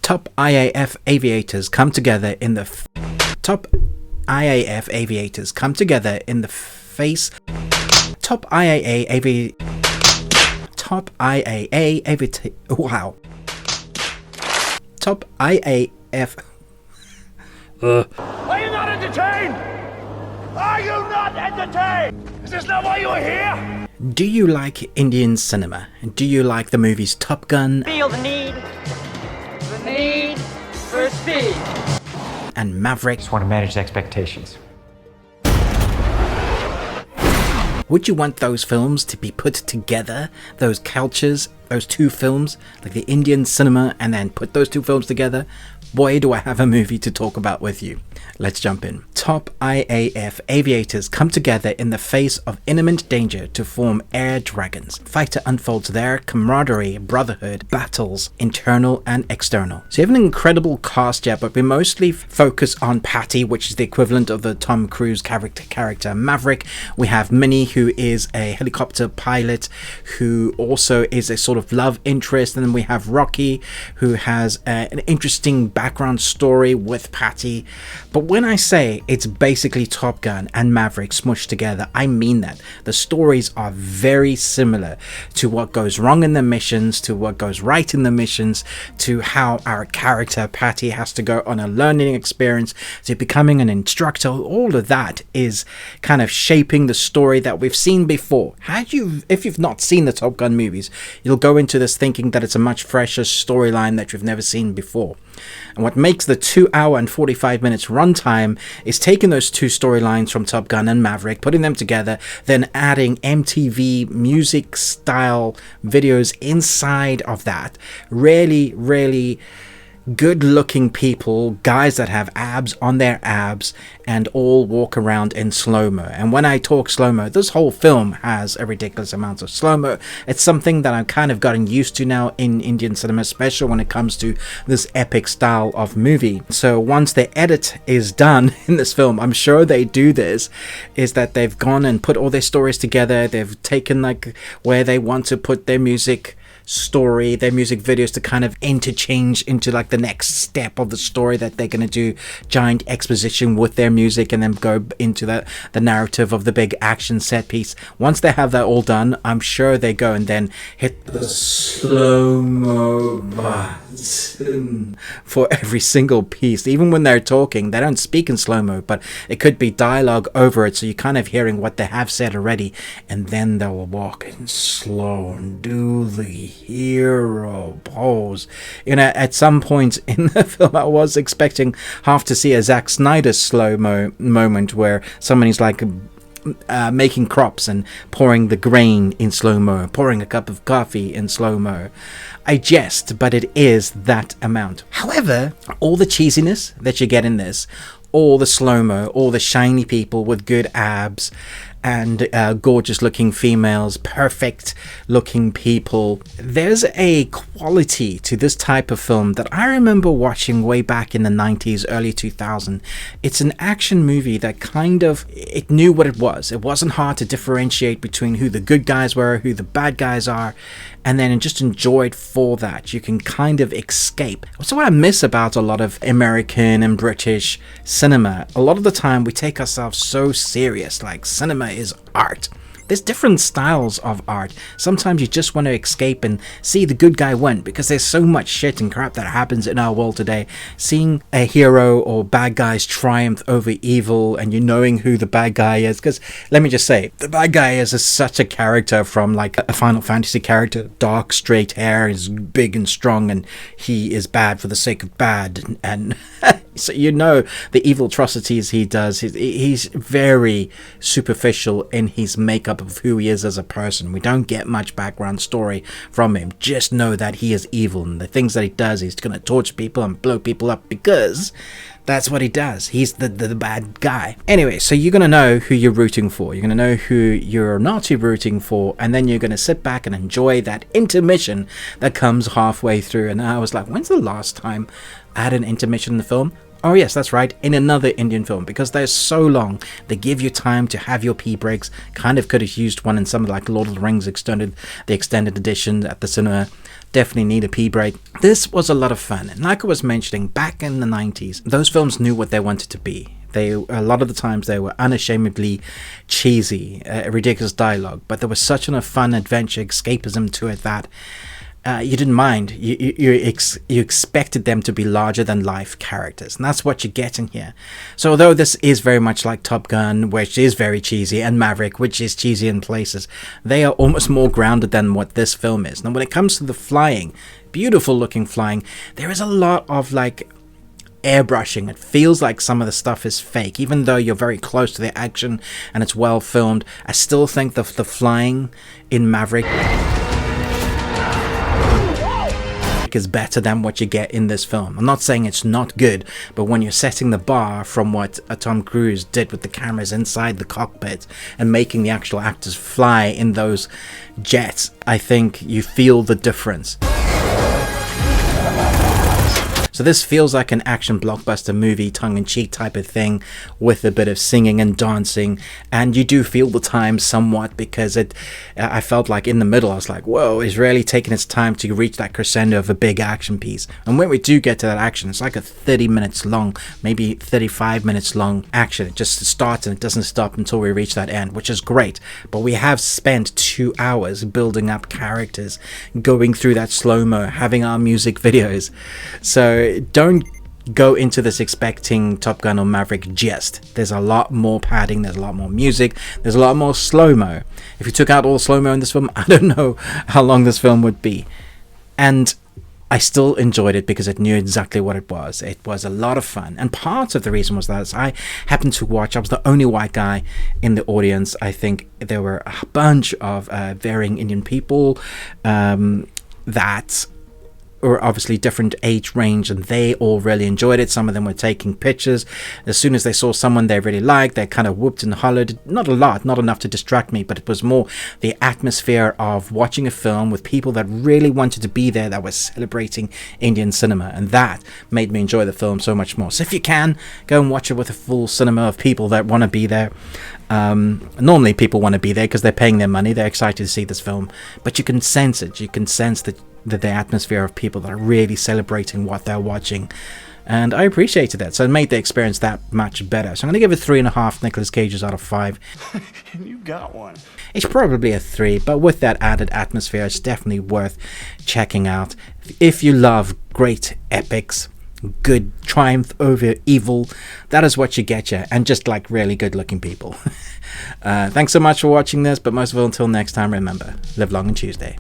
Top IAF aviators come together in the top IAF aviators come together in the face. Top IAA wow. Top IAF. Are you not entertained? Are you not entertained? Is this not why you are here? Do you like Indian cinema? Do you like the movies Top Gun? Feel the need for speed. And Maverick? Just want to manage expectations. Would you want those films to be put together? Those cultures, those two films, like the Indian cinema, and then put those two films together? Boy, do I have a movie to talk about with you. Let's jump in. Top IAF aviators come together in the face of imminent danger to form air dragons. Fighter unfolds their camaraderie, brotherhood, battles, internal and external. So you have an incredible cast here, but we mostly focus on Patty, which is the equivalent of the Tom Cruise character Maverick. We have Minnie, who is a helicopter pilot, who also is a sort of love interest. And then we have Rocky, who has an interesting background story with Patty. But when I say it's basically Top Gun and Maverick smushed together, I mean that. The stories are very similar to what goes wrong in the missions, to what goes right in the missions, to how our character Patty has to go on a learning experience, to becoming an instructor. All of that is kind of shaping the story that we've seen before. If you've not seen the Top Gun movies, you'll go into this thinking that it's a much fresher storyline that you've never seen before. And what makes the 2 hour and 45 minutes runtime is taking those two storylines from Top Gun and Maverick, putting them together, then adding MTV music style videos inside of that. Really good looking people, guys that have abs on their abs, and all walk around in slow-mo. And when I talk slow-mo, this whole film has a ridiculous amount of slow-mo. It's something that I've kind of gotten used to now in Indian cinema, especially when it comes to this epic style of movie. So once the edit is done in this film, I'm sure they do this, is that they've gone and put all their stories together. They've taken like where they want to put their music story, their music videos, to kind of interchange into like the next step of the story that they're going to do giant exposition with their music, and then go into the narrative of the big action set piece. Once they have that all done, I'm sure they go and then hit the slow-mo button for every single piece. Even when they're talking, they don't speak in slow-mo, but it could be dialogue over it, so you're kind of hearing what they have said already, and then they'll walk in slow and do the hero pose. You know, at some point in the film, I was expecting half to see a Zack Snyder slow-mo moment where somebody's like making crops and pouring the grain in slow-mo, pouring a cup of coffee in slow-mo. I jest, but it is that amount. However, all the cheesiness that you get in this, all the slow-mo, all the shiny people with good abs, and gorgeous looking females, perfect looking people. There's a quality to this type of film that I remember watching way back in the 90s, early 2000s. It's an action movie that kind of, it knew what it was. It wasn't hard to differentiate between who the good guys were, who the bad guys are, and then just enjoy it for that. You can kind of escape. So what I miss about a lot of American and British cinema, a lot of the time we take ourselves so serious, like cinema is art. There's different styles of art. Sometimes you just want to escape and see the good guy win, because there's so much shit and crap that happens in our world today. Seeing a hero or bad guys triumph over evil, and you knowing who the bad guy is, because let me just say, the bad guy is such a character from like a Final Fantasy character. Dark, straight hair, is big and strong, and he is bad for the sake of bad, and so you know the evil atrocities he does. He's very superficial in his makeup of who he is as a person. We don't get much background story from him. Just know that he is evil, and the things that he does, he's going to torture people and blow people up, because that's what he does. He's the bad guy. Anyway, so you're going to know who you're rooting for. You're going to know who you're not rooting for, and then you're going to sit back and enjoy that intermission that comes halfway through. And I was like, when's the last time I had an intermission in the film? Oh yes, that's right, in another Indian film, because they're so long, they give you time to have your pee breaks. Kind of could have used one in something like Lord of the Rings the extended edition at the cinema. Definitely need a pee break. This was a lot of fun, and like I was mentioning, back in the 90s, those films knew what they wanted to be. A lot of the times they were unashamedly cheesy, ridiculous dialogue, but there was such a fun adventure escapism to it that you didn't mind. You expected them to be larger than life characters, and that's what you're getting here. So although this is very much like Top Gun, which is very cheesy, and Maverick, which is cheesy in places, they are almost more grounded than what this film is. Now when it comes to the flying, beautiful looking flying, there is a lot of like airbrushing. It feels like some of the stuff is fake, even though you're very close to the action and it's well filmed. I still think the flying in Maverick is better than what you get in this film. I'm not saying it's not good, but when you're setting the bar from what Tom Cruise did with the cameras inside the cockpit and making the actual actors fly in those jets, I think you feel the difference. So this feels like an action blockbuster movie, tongue-in-cheek type of thing, with a bit of singing and dancing, and you do feel the time somewhat, because I felt like in the middle I was like, whoa, it's really taking its time to reach that crescendo of a big action piece. And when we do get to that action, it's like a 30 minutes long, maybe 35 minutes long action. It just starts and it doesn't stop until we reach that end, which is great. But we have spent 2 hours building up characters, going through that slow-mo, having our music videos. So don't go into this expecting Top Gun or Maverick just. There's a lot more padding, there's a lot more music, there's a lot more slow-mo. If you took out all the slow-mo in this film, I don't know how long this film would be. And I still enjoyed it because it knew exactly what it was. It was a lot of fun. And part of the reason was that I happened to watch, I was the only white guy in the audience. I think there were a bunch of varying Indian people that were obviously different age range, and they all really enjoyed it. Some of them were taking pictures. As soon as they saw someone they really liked, they kind of whooped and hollered. Not a lot, not enough to distract me, but it was more the atmosphere of watching a film with people that really wanted to be there, that was celebrating Indian cinema, and that made me enjoy the film so much more. So if you can, go and watch it with a full cinema of people that want to be there. Normally people want to be there because they're paying their money, they're excited to see this film, but you can sense it. You can sense the atmosphere of people that are really celebrating what they're watching, and I appreciated that, so it made the experience that much better. So I'm going to give it 3.5 Nicolas Cages out of 5. You got one. It's probably a 3, but with that added atmosphere, it's definitely worth checking out. If you love great epics, good triumph over evil, that is what you get you, and just like really good looking people. Thanks so much for watching this, but most of all, until next time, remember, live long and Tuesday.